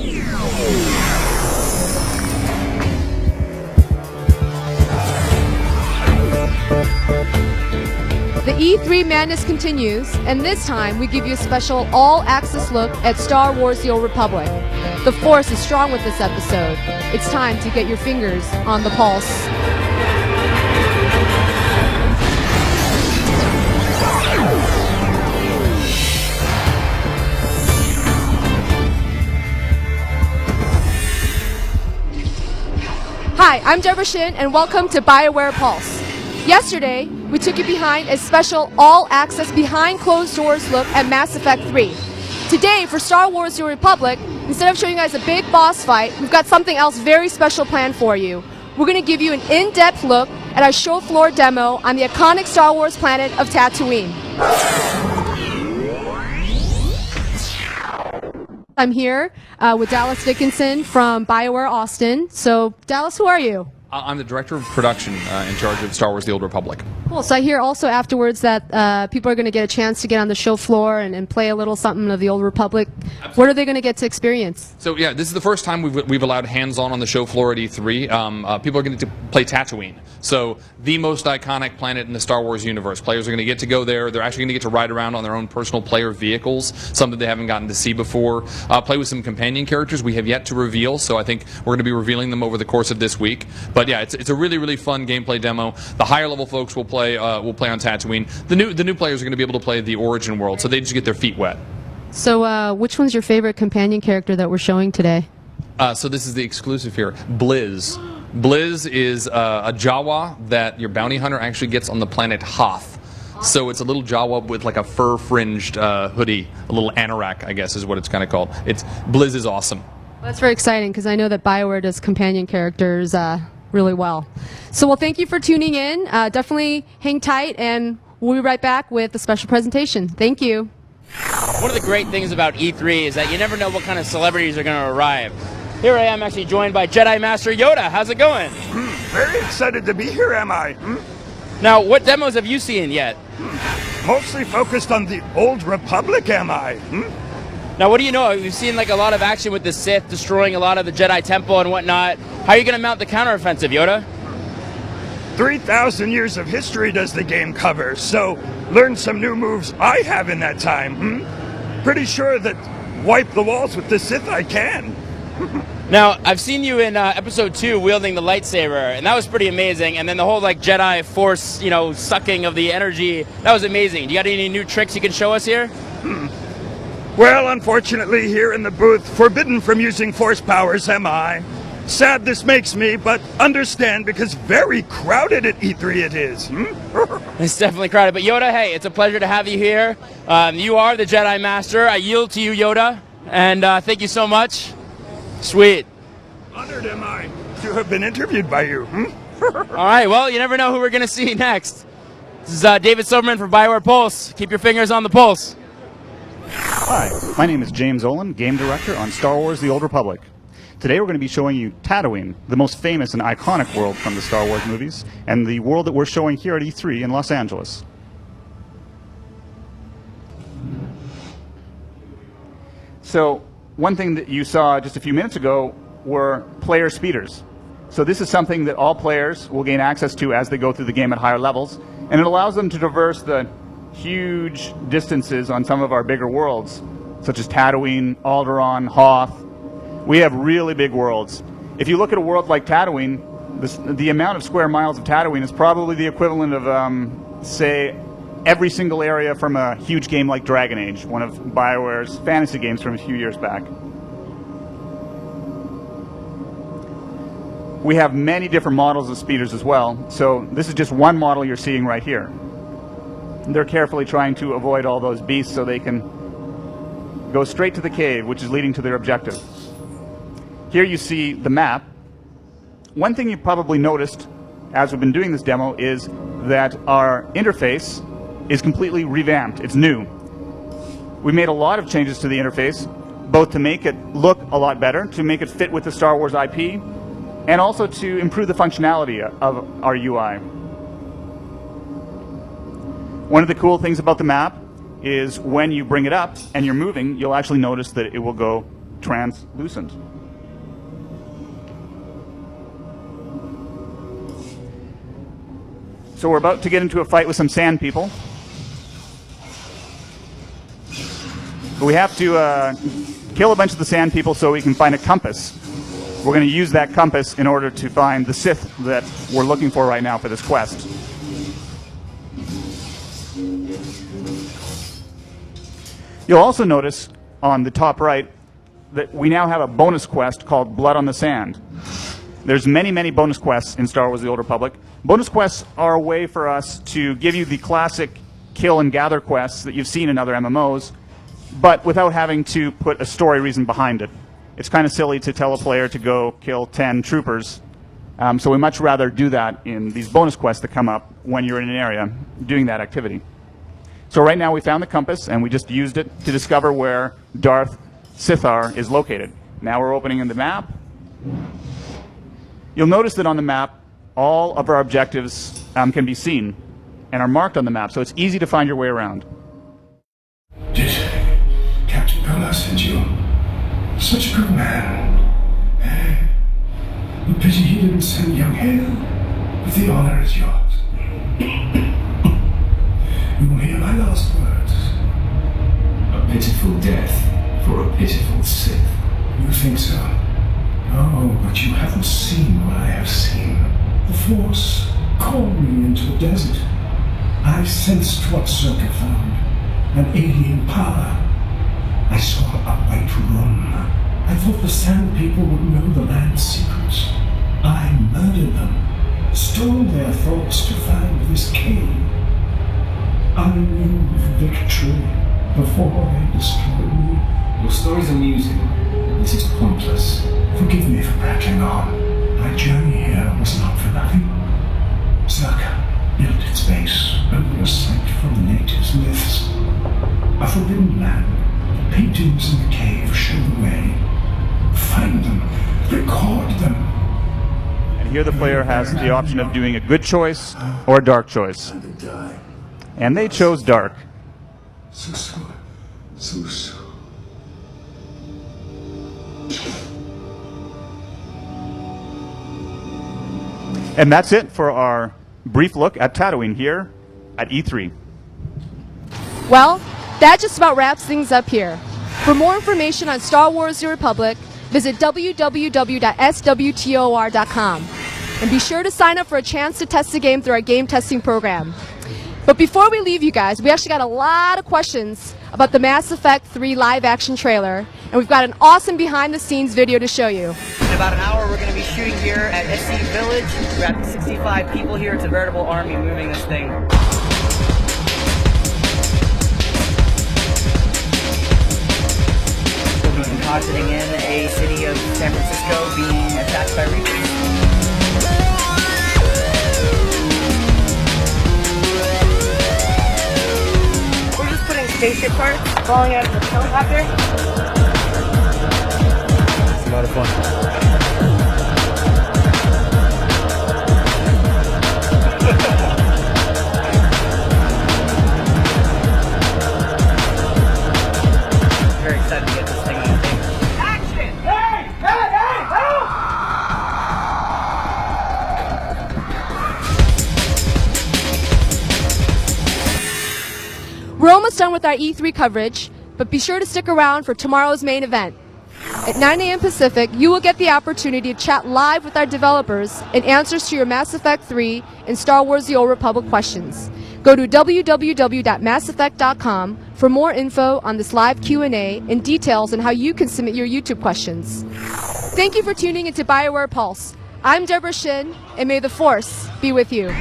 The E3 madness continues, and this time we give you a special all-access look at Star Wars The Old Republic. The Force is strong with this episode. It's time to get your fingers on the pulse. Hi, I'm Deborah Shin, and welcome to BioWare Pulse. Yesterday, we took you behind a special all-access behind closed doors look at Mass Effect 3. Today, for Star Wars The Old Republic, instead of showing you guys a big boss fight, we've got something else very special planned for you. We're going to give you an in-depth look at our show floor demo on the iconic Star Wars planet of Tatooine. I'm here with Dallas Dickinson from BioWare Austin. So, Dallas, who are you? I'm the director of production in charge of Star Wars The Old Republic. Cool. So I hear also afterwards that people are going to get a chance to get on the show floor and play a little something of The Old Republic. Absolutely. What are they going to get to experience? So yeah, this is the first time we've allowed hands-on the show floor at E3. People are going to play Tatooine. So the most iconic planet in the Star Wars universe. Players are going to get to go there. They're actually going to get to ride around on their own personal player vehicles, something they haven't gotten to see before. Play with some companion characters we have yet to reveal, so I think we're going to be revealing them over the course of this week. But yeah, it's a really, really fun gameplay demo. The higher level folks will play on Tatooine. The new players are going to be able to play the Origin world, so they just get their feet wet. So which one's your favorite companion character that we're showing today? So this is the exclusive here, Blizz. Blizz is a Jawa that your bounty hunter actually gets on the planet Hoth. So it's a little Jawa with like a fur-fringed hoodie, a little anorak, I guess is what it's kind of called. Blizz is awesome. Well, that's very exciting because I know that BioWare does companion characters really well. So, well, thank you for tuning in. Definitely hang tight, and we'll be right back with a special presentation. Thank you. One of the great things about E3 is that you never know what kind of celebrities are going to arrive. Here I am actually joined by Jedi Master Yoda. How's it going? Very excited to be here, am I? Now, what demos have you seen yet? Mostly focused on the Old Republic, am I? Now, what do you know? We've seen like a lot of action with the Sith destroying a lot of the Jedi Temple and whatnot. How are you going to mount the counteroffensive, Yoda? 3,000 years of history does the game cover, so learn some new moves I have in that time. Pretty sure that wipe the walls with the Sith I can. Now, I've seen you in episode 2 wielding the lightsaber, and that was pretty amazing. And then the whole like Jedi Force, sucking of the energy, that was amazing. Do you got any new tricks you can show us here? Well, unfortunately, here in the booth, forbidden from using Force powers, am I? Sad this makes me, but understand because very crowded at E3 it is. It's definitely crowded. But Yoda, hey, it's a pleasure to have you here. You are the Jedi Master. I yield to you, Yoda. And thank you so much. Sweet. Honored am I to have been interviewed by you. All right, well, you never know who we're going to see next. This is David Silverman from BioWare Pulse. Keep your fingers on the pulse. Hi, my name is James Olin, Game Director on Star Wars The Old Republic. Today we're going to be showing you Tatooine, the most famous and iconic world from the Star Wars movies, and the world that we're showing here at E3 in Los Angeles. So, one thing that you saw just a few minutes ago were player speeders. So this is something that all players will gain access to as they go through the game at higher levels, and it allows them to traverse the huge distances on some of our bigger worlds, such as Tatooine, Alderaan, Hoth. We have really big worlds. If you look at a world like Tatooine, the amount of square miles of Tatooine is probably the equivalent of, say, every single area from a huge game like Dragon Age, one of BioWare's fantasy games from a few years back. We have many different models of speeders as well, so this is just one model you're seeing right here. They're carefully trying to avoid all those beasts so they can go straight to the cave, which is leading to their objective. Here you see the map. One thing you probably noticed as we've been doing this demo is that our interface is completely revamped. It's new. We made a lot of changes to the interface, both to make it look a lot better, to make it fit with the Star Wars IP, and also to improve the functionality of our UI. One of the cool things about the map is when you bring it up and you're moving, you'll actually notice that it will go translucent. So we're about to get into a fight with some sand people. But we have to kill a bunch of the sand people so we can find a compass. We're going to use that compass in order to find the Sith that we're looking for right now for this quest. You'll also notice on the top right that we now have a bonus quest called Blood on the Sand. There's many, many bonus quests in Star Wars: The Old Republic. Bonus quests are a way for us to give you the classic kill and gather quests that you've seen in other MMOs, but without having to put a story reason behind it. It's kind of silly to tell a player to go kill 10 troopers, so we much rather do that in these bonus quests that come up when you're in an area doing that activity. So right now we found the compass, and we just used it to discover where Darth SWTOR is located. Now we're opening in the map. You'll notice that on the map, all of our objectives can be seen and are marked on the map, so it's easy to find your way around. Did Captain Bella send you? Such a good man. A pity he didn't send young Hale, but the honor is yours. You will hear my last words. A pitiful death for a pitiful Sith. You think so? Oh, but you haven't seen what I have seen. The Force called me into the desert. I sensed what Circuit found. An alien power. I saw a white room. I thought the Sand People would know the land's secrets. I murdered them, stole their thoughts to find this cave. I knew victory before they destroyed me. Your story's amusing, but this is pointless. Forgive me for prattling on. My journey here was not for nothing. Zerka built its base over a site from the natives' myths. A forbidden land. The paintings in the cave show the way. Find them. Record them. And here the player has the option of doing a good choice or a dark choice. And they chose dark. So. And that's it for our brief look at Tatooine here at E3. Well, that just about wraps things up here. For more information on Star Wars: The Republic, visit www.swtor.com. And be sure to sign up for a chance to test the game through our game testing program. But before we leave you guys, we actually got a lot of questions about the Mass Effect 3 live action trailer, and we've got an awesome behind the scenes video to show you. In about an hour, we're going to be shooting here at SC Village. We've got 65 people here. It's a veritable army moving this thing. We'll be depositing in a city of San Francisco being attacked by Reapers. Spaceship parts falling out of the helicopter. It's a lot of fun. Very excited to get this thing on the table. Action! Hey! Help! We're almost done with our E3 coverage, but be sure to stick around for tomorrow's main event. At 9 a.m. Pacific, you will get the opportunity to chat live with our developers and answers to your Mass Effect 3 and Star Wars: The Old Republic questions. Go to www.masseffect.com for more info on this live Q&A and details on how you can submit your YouTube questions. Thank you for tuning into BioWare Pulse. I'm Deborah Shin, and may the Force be with you.